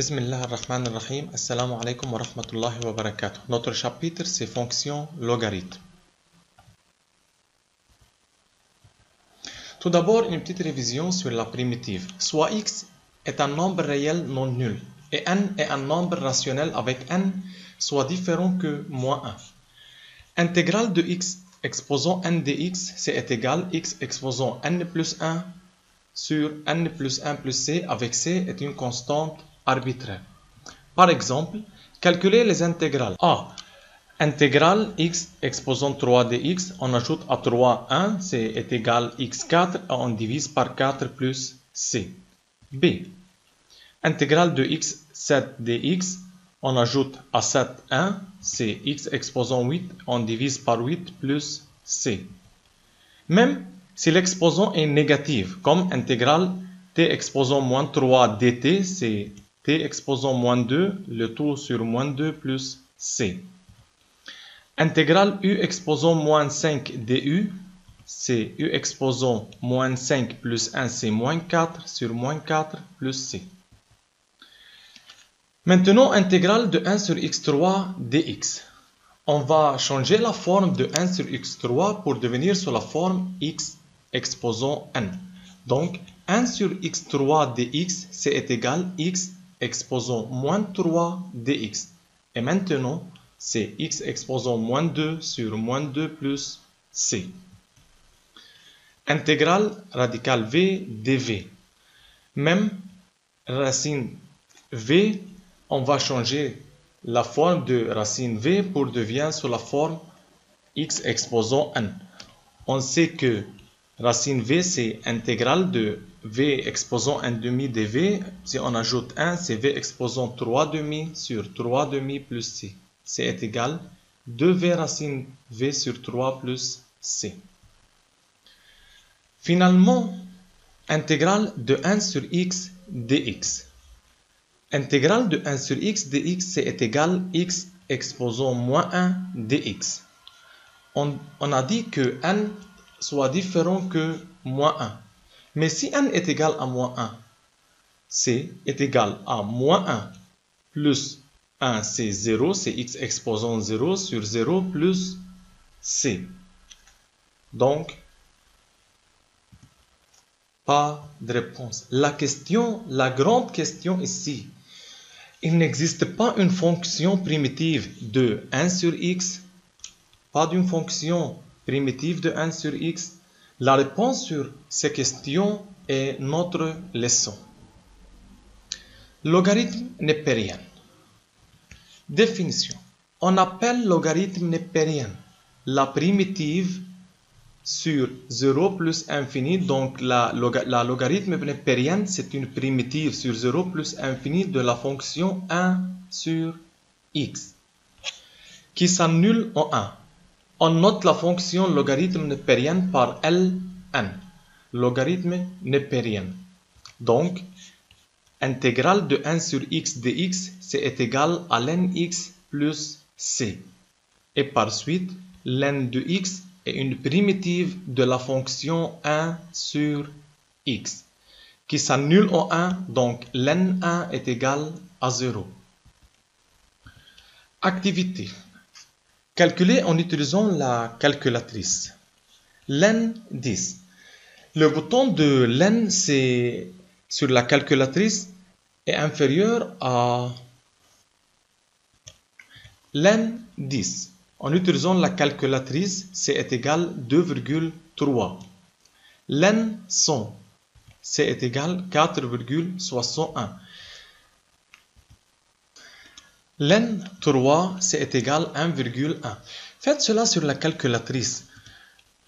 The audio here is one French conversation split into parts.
Bismillah ar-Rahman ar-Rahim. Assalamu alaikum wa rahmatullahi wa barakatuh. Notre chapitre, c'est fonction logarithme. Tout d'abord, une petite révision sur la primitive. Soit x est un nombre réel non nul et n est un nombre rationnel avec n soit différent que moins 1. Intégrale de x exposant n dx, c'est égal x exposant n plus 1 sur n plus 1 plus c avec c est une constante arbitraire. Par exemple, calculer les intégrales. A. Intégrale x exposant 3 dx, on ajoute à 3 1, c'est égal x4 et on divise par 4 plus c. B. Intégrale de x 7 dx, on ajoute à 7 1, c'est x exposant 8, on divise par 8 plus c. Même si l'exposant est négatif, comme intégrale t exposant moins 3 dt, c'est t exposant moins 2, le tout sur moins 2 plus c. Intégrale u exposant moins 5 du, c'est u exposant moins 5 plus 1, c'est moins 4 sur moins 4 plus c. Maintenant, intégrale de 1 sur x3 dx. On va changer la forme de 1 sur x3 pour devenir sur la forme x exposant n. Donc, 1 sur x3 dx, c'est égal x exposant moins 3 dx. Et maintenant, c'est x exposant moins 2 sur moins 2 plus c. Intégrale radicale v dv. Même racine v, on va changer la forme de racine v pour devenir sous la forme x exposant n. On sait que racine v, c'est intégrale de v exposant 1 demi dv. Si on ajoute 1, c'est v exposant 3 demi sur 3 demi plus c. C'est égal 2v racine v sur 3 plus c. Finalement, intégrale de 1 sur x dx. Intégrale de 1 sur x dx, c'est égal x exposant moins 1 dx. On a dit que n soit différent que moins 1. Mais si n est égal à moins 1, c est égal à moins 1 plus 1, c'est 0, c'est x exposant 0 sur 0 plus c. Donc, pas de réponse. La grande question ici, il n'existe pas une fonction primitive de 1 sur x, pas d'une fonction primitive de 1 sur x. La réponse sur ces questions est notre leçon. Logarithme népérien. Définition. On appelle logarithme népérien la primitive sur 0 plus infini. Donc la logarithme népérienne, c'est une primitive sur 0 plus infini de la fonction 1 sur x qui s'annule en 1. On note la fonction logarithme népérienne par Ln. Logarithme népérien. Donc, intégrale de 1 sur x dx, c'est égal à ln x plus c. Et par suite, ln de x est une primitive de la fonction 1 sur x qui s'annule en 1, donc ln 1 est égal à 0. Activité. Calculer en utilisant la calculatrice. Ln 10. Le bouton de ln sur la calculatrice est inférieur à ln 10. En utilisant la calculatrice, c'est égal 2,3. Ln 100, c'est égal 4,61. Ln 3, c'est égal 1,1. Faites cela sur la calculatrice.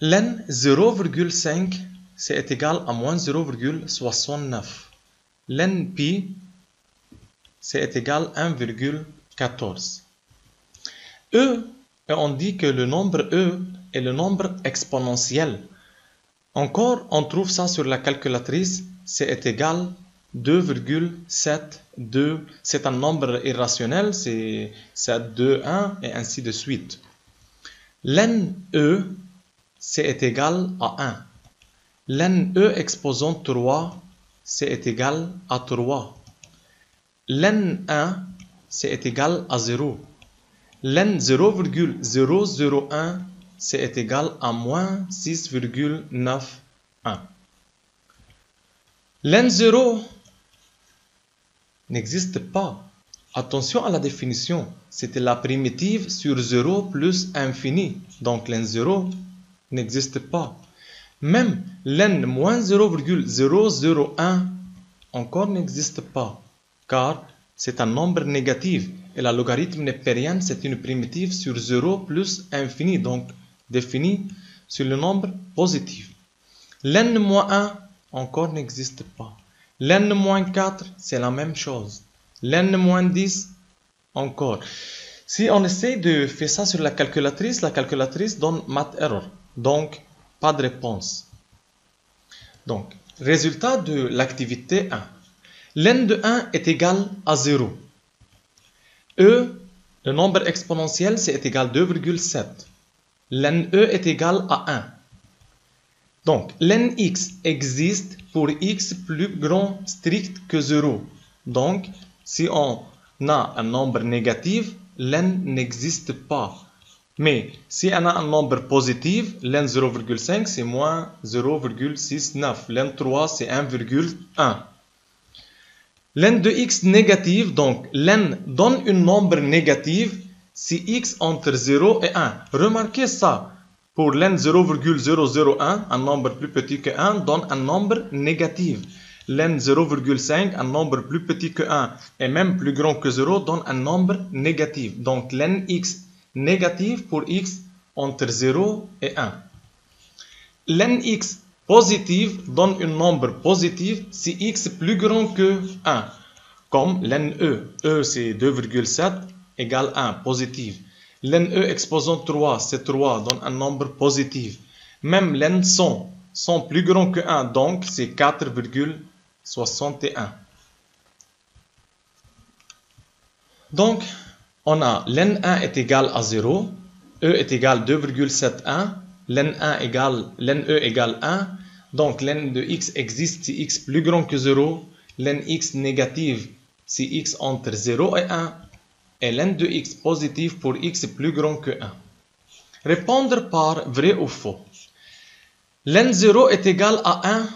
Ln 0,5, c'est égal à moins 0,69. Ln pi, c'est égal à 1,14. E, et on dit que le nombre E est le nombre exponentiel. Encore, on trouve ça sur la calculatrice, c'est égal 2,72. C'est un nombre irrationnel, c'est 7, 2, 1 et ainsi de suite. Ln E, c'est égal à 1. Ln E exposant 3, c'est égal à 3. len 1 c'est égal à 0. Len 0,001 c'est égal à moins 6,91. Len 0 n'existe pas. Attention à la définition. C'était la primitive sur 0 plus infini. Donc len 0 n'existe pas. Même len moins 0,001 encore n'existe pas. Car c'est un nombre négatif. Et la logarithme népérienne, c'est une primitive sur 0 plus infini. Donc définie sur le nombre positif. Len moins 1 encore n'existe pas. Len moins 4, c'est la même chose. Len moins 10, encore. Si on essaie de faire ça sur la calculatrice donne math error. Donc, pas de réponse. Donc, résultat de l'activité 1. Len de 1 est égal à 0. E, le nombre exponentiel, c'est égal à 2,7. Len E est égal à 1. Donc, len x existe pour x plus grand strict que 0. Donc, si on a un nombre négatif, len n'existe pas. Mais si on a un nombre positif, len 0,5 c'est moins 0,69. Len 3 c'est 1,1. Len de x négatif, donc len donne un nombre négatif si x entre 0 et 1. Remarquez ça. Pour len 0,001, un nombre plus petit que 1 donne un nombre négatif. Len 0,5, un nombre plus petit que 1 et même plus grand que 0 donne un nombre négatif. Donc len x négatif pour x entre 0 et 1. Len x positif donne un nombre positif si x plus grand que 1. Comme len e. E c'est 2,7 égale 1, positif. Len e exposant 3, c'est 3, donne un nombre positif. Même len 100 plus grand que 1, donc c'est 4,61. Donc, on a len 1 est égal à 0, e est égal à 2,71, len e égale 1, donc len de x existe si x plus grand que 0, len x négative si x entre 0 et 1, et len de x positif pour x plus grand que 1. Répondre par vrai ou faux. Len 0 est égal à 1,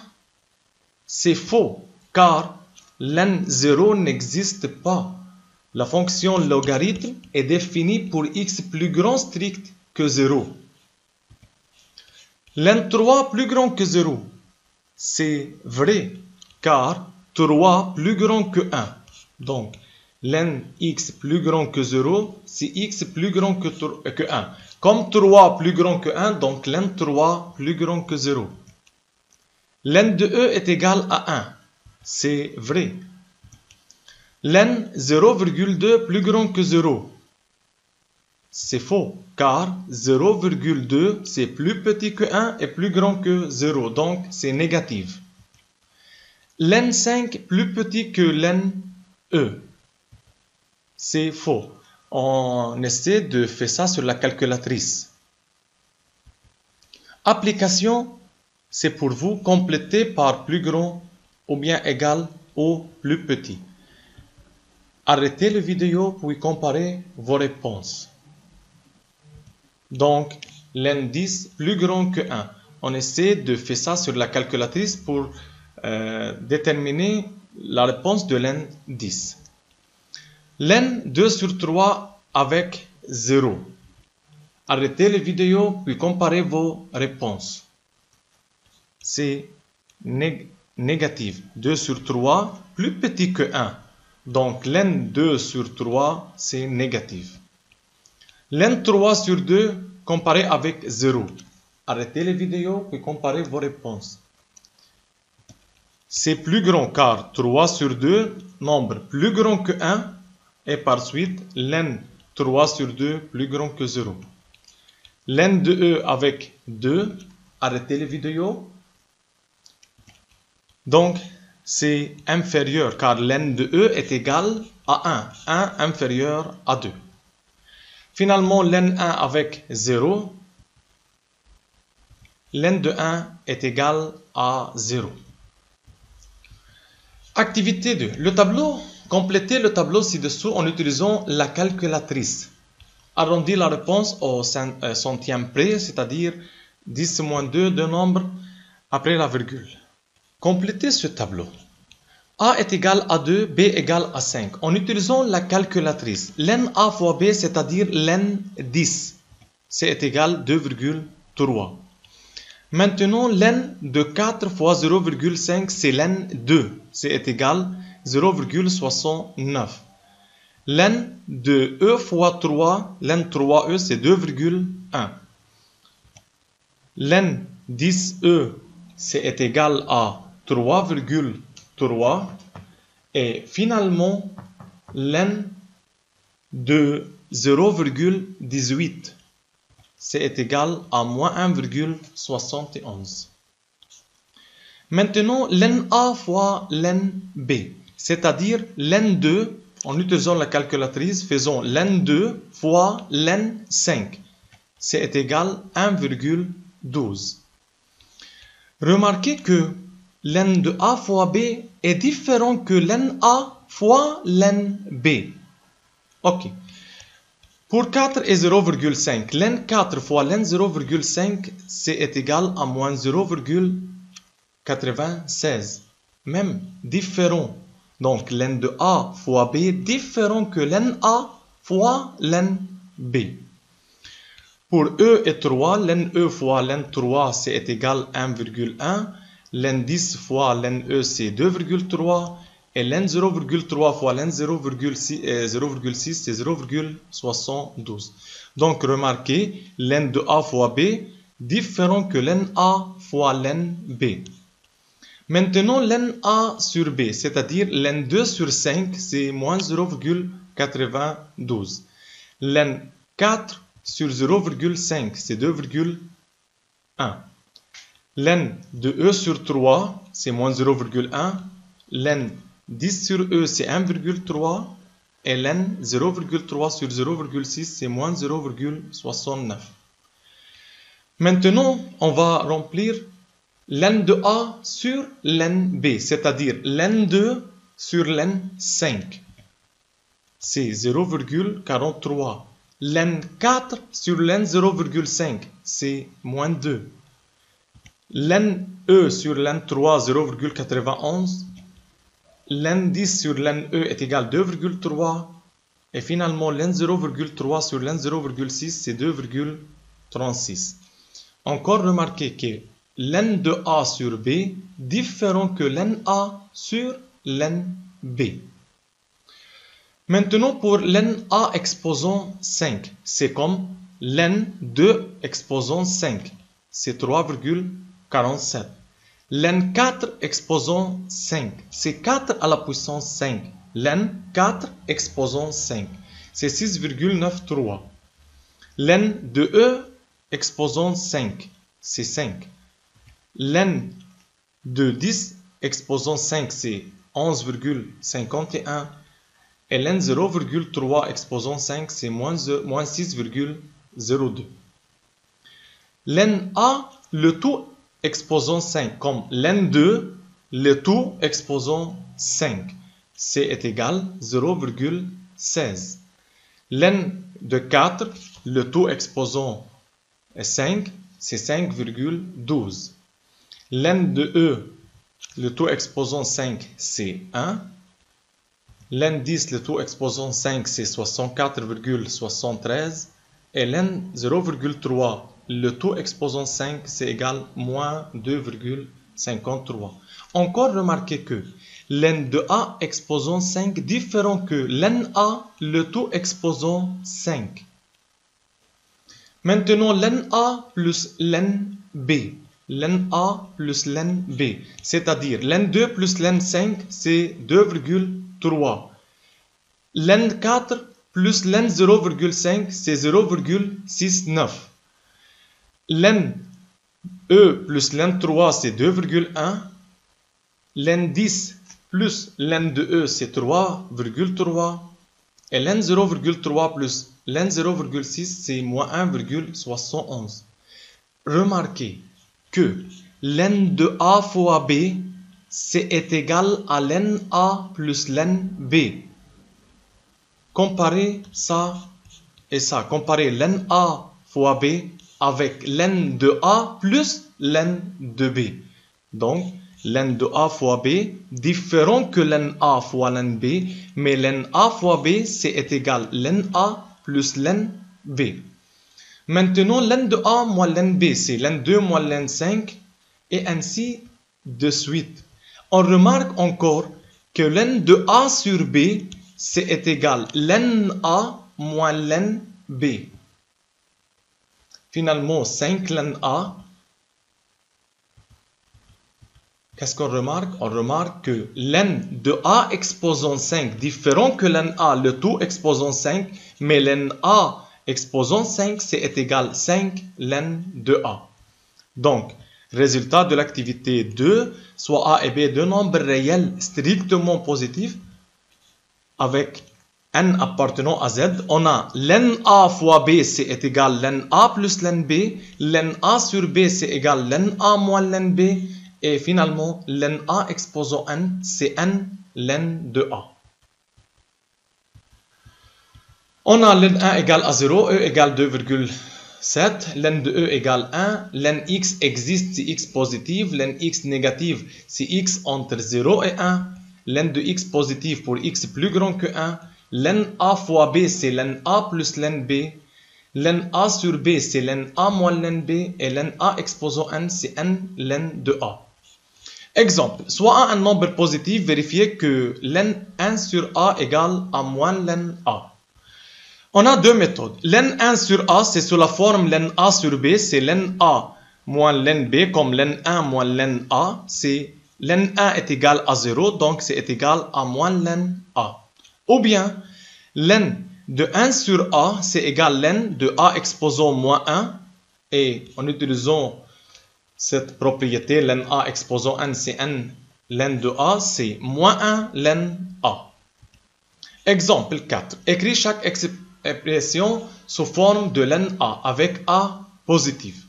c'est faux, car len 0 n'existe pas. La fonction logarithme est définie pour x plus grand strict que 0. Len 3 plus grand que 0, c'est vrai, car 3 plus grand que 1. Donc, len x plus grand que 0, c'est x plus grand que 1. Comme 3 plus grand que 1, donc len 3 plus grand que 0. Len de e est égal à 1. C'est vrai. Len 0,2 plus grand que 0. C'est faux, car 0,2 c'est plus petit que 1 et plus grand que 0, donc c'est négatif. Len 5 plus petit que len e. C'est faux. On essaie de faire ça sur la calculatrice. Application, c'est pour vous compléter par plus grand ou bien égal ou plus petit. Arrêtez la vidéo puis comparez vos réponses. Donc, len 10 plus grand que 1. On essaie de faire ça sur la calculatrice pour déterminer la réponse de len 10. Len 2 sur 3 avec 0. Arrêtez la vidéo puis comparez vos réponses. C'est négatif. 2 sur 3 plus petit que 1. Donc len 2 sur 3 c'est négatif. Len 3 sur 2 comparé avec 0. Arrêtez la vidéo puis comparez vos réponses. C'est plus grand car 3 sur 2, nombre plus grand que 1. Et par suite, len 3 sur 2 plus grand que 0. Len de e avec 2. Arrêtez la vidéo. Donc, c'est inférieur car len de e est égal à 1. 1 inférieur à 2. Finalement, len 1 avec 0. Len de 1 est égal à 0. Activité 2. Le tableau Complétez le tableau ci-dessous en utilisant la calculatrice. Arrondis la réponse au centième près, c'est-à-dire 10 moins 2, deux nombres après la virgule. Complétez ce tableau. A est égal à 2, B égale à 5. En utilisant la calculatrice, len A fois B, c'est-à-dire len 10, c'est égal à 2,3. Maintenant, len de 4 fois 0,5, c'est len 2, c'est égal à 0,69. Len de E fois 3, len 3E, c'est 2,1. Len 10E, c'est égal à 3,3. Et finalement, len de 0,18, c'est égal à moins 1,71. Maintenant, len A fois len B, c'est-à-dire len 2, en utilisant la calculatrice, faisons len 2 fois len 5, c'est égal à 1,12. Remarquez que len de A fois B est différent que len A fois len B. Ok. Pour 4 et 0,5, len 4 fois len 0,5, c'est égal à moins 0,96. Même différent. Donc, len de A fois B différent que len A fois len B. Pour E et 3, len E fois len 3, c'est égal à 1,1. Len 10 fois len E, c'est 2,3. Et len 0,3 fois len 0,6, c'est 0,72. Donc, remarquez, len de A fois B, différent que len A fois len B. Maintenant, len A sur B, c'est-à-dire len 2 sur 5, c'est moins 0,92. Len 4 sur 0,5, c'est 2,1. Len de E sur 3, c'est moins 0,1. Len 10 sur E, c'est 1,3. Et len 0,3 sur 0,6, c'est moins 0,69. Maintenant, on va remplir len de A sur len B, c'est-à-dire len 2 sur len 5. C'est 0,43. Len 4 sur len 0,5, c'est moins 2. Len E sur len 3, 0,91. Len 10 sur len E est égal à 2,3. Et finalement, len 0,3 sur len 0,6, c'est 2,36. Encore remarquez que len de A sur B différent que len A sur len B. Maintenant, pour len A exposant 5, c'est comme len 2 exposant 5, c'est 3,47. Len 4 exposant 5, c'est 4 à la puissance 5. Len 4 exposant 5, c'est 6,93. Len de E exposant 5, c'est 5. Len de 10 exposant 5, c'est 11,51. Et len 0,3 exposant 5, c'est moins 6,02. Len A, le tout exposant 5, comme len 2, le tout exposant 5, c'est égal à 0,16. Len de 4, le tout exposant 5, c'est 5,12. Len de E, le tout exposant 5, c'est 1. Len 10, le tout exposant 5, c'est 64,73. Et len 0,3, le tout exposant 5, c'est égal à moins 2,53. Encore remarquez que len de A exposant 5 différent que len A, le tout exposant 5. Maintenant, len A plus len B. Len A plus len B. C'est-à-dire, len 2 plus len 5, c'est 2,3. Len 4 plus len 0,5, c'est 0,69. Len E plus len 3, c'est 2,1. Len 10 plus len de E, c'est 3,3. Et len 0,3 plus len 0,6, c'est moins 1,71. Remarquez que len de A fois B est égal à len A plus len B. Comparez ça et ça. Comparez len A fois B avec len de A plus len de B. Donc, len de A fois B, différent que len A fois len B, mais len A fois B, c'est égal len A plus len B. Maintenant, len de A moins len B, c'est len 2 moins len 5, et ainsi de suite. On remarque encore que len de A sur B, c'est égal len A moins len B. Finalement, 5 len A. Qu'est-ce qu'on remarque? On remarque que len de A exposant 5, différent que len A, le tout exposant 5, mais len A exposant 5, c'est égal 5 len de A. Donc, résultat de l'activité 2, soit A et B, deux nombres réels strictement positifs, avec n appartenant à Z, on a len A fois B, c'est égal len A plus len B, len A sur B, c'est égal len A moins len B, et finalement, len A exposant n, c'est n len de A. On a len 1 égale à 0, E égale 2,7, len de E égale 1, len x existe si x positive, len x négative si x entre 0 et 1, len de x positive pour x plus grand que 1, len A fois B c'est len A plus len B, len A sur B c'est len A moins len B, et len A exposant n c'est n len de A. Exemple, soit un nombre positif, vérifiez que len 1 sur A égale à moins len A. On a deux méthodes. Len 1 sur A, c'est sous la forme len A sur B, c'est len A moins len B, comme len 1 moins len A, c'est len 1 est égal à 0, donc c'est égal à moins len A. Ou bien, len de 1 sur A, c'est égal len de A exposant moins 1, et en utilisant cette propriété, len A exposant n, c'est n len de A, c'est moins 1 len A. Exemple 4. Écris chaque expression sous forme de len A avec A positif.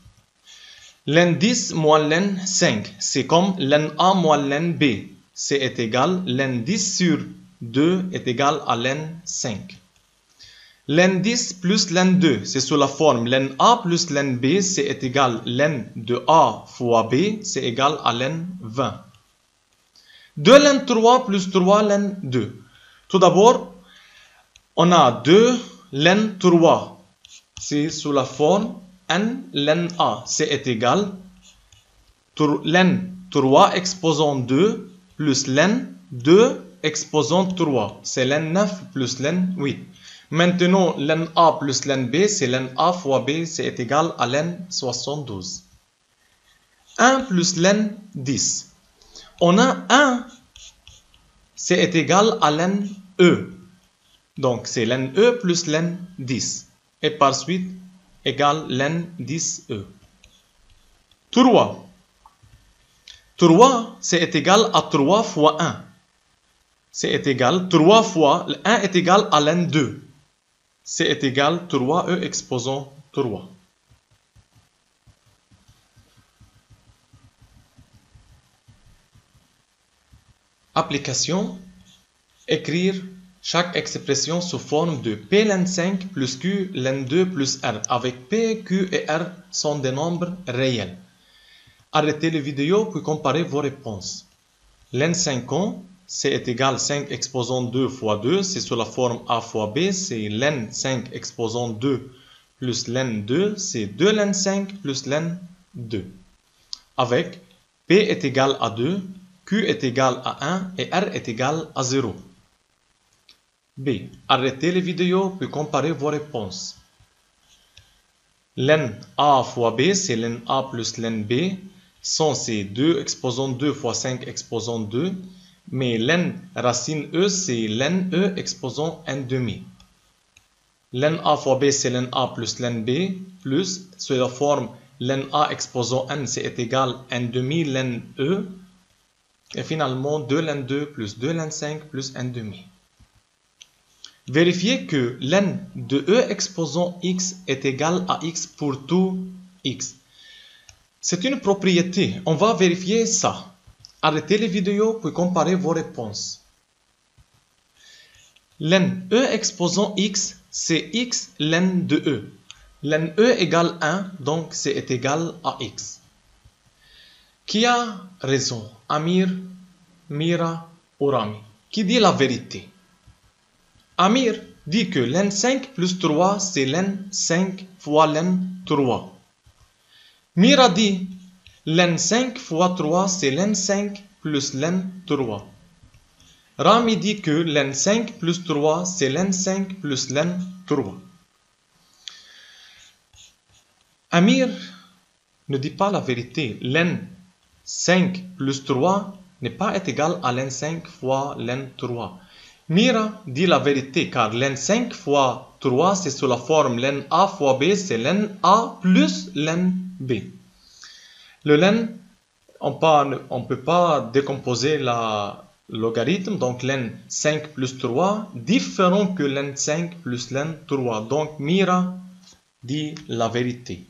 Len 10 moins len 5, c'est comme len A moins len B. C'est égal, len 10 sur 2 est égal à len 5. Len 10 plus len 2, c'est sous la forme len A plus len B, c'est égal len de A fois B, c'est égal à len 20. 2 len 3 plus 3 len 2. Tout d'abord, on a 2 len 3, c'est sous la forme n len A, c'est égal len 3 exposant 2 plus len 2 exposant 3, c'est len 9 plus len 8. Maintenant, len A plus len B, c'est len A fois B, c'est égal à len 72. 1 plus len 10. On a 1, c'est égal à len E. Donc, c'est len E plus len 10. Et par suite, égale len 10E. 3. 3, c'est égal à 3 fois 1. C'est égal 3 fois, 1 est égal à len 2. C'est égal 3E exposant 3. Application. Écrire chaque expression sous forme de P len 5 plus Q len 2 plus R, avec P, Q et R sont des nombres réels. Arrêtez la vidéo puis comparez vos réponses. Len 50, c'est égal 5 exposant 2 fois 2, c'est sous la forme A fois B, c'est len 5 exposant 2 plus len 2, c'est 2 len 5 plus len 2. Avec P est égal à 2, Q est égal à 1 et R est égal à 0. B. Arrêtez les vidéos puis comparez vos réponses. Len A fois B, c'est len A plus len B. 100, c'est 2 exposant 2 fois 5 exposant 2. Mais len racine E, c'est len E exposant 1 demi. Len A fois B, c'est len A plus len B. Plus, sous la forme len A exposant n, c'est égal 1 demi len E. Et finalement, 2 len 2 plus 2 len 5 plus 1 demi. Vérifiez que len de E exposant x est égal à x pour tout x. C'est une propriété. On va vérifier ça. Arrêtez les vidéos puis comparez vos réponses. Len E exposant x, c'est x len de E. Len E égale 1, donc c'est égal à x. Qui a raison? Amir, Mira ou Rami? Qui dit la vérité? Amir dit que len 5 plus 3, c'est len 5 fois len 3. Mira dit len 5 fois 3, c'est len 5 plus len 3. Rami dit que len 5 plus 3, c'est len 5 plus len 3. Amir ne dit pas la vérité. Len 5 plus 3 n'est pas égal à len 5 fois len 3. Mira dit la vérité car len 5 fois 3 c'est sous la forme len A fois B, c'est len A plus len B. Le len, on ne peut pas décomposer la logarithme, donc len 5 plus 3, différent que len 5 plus len 3. Donc Mira dit la vérité.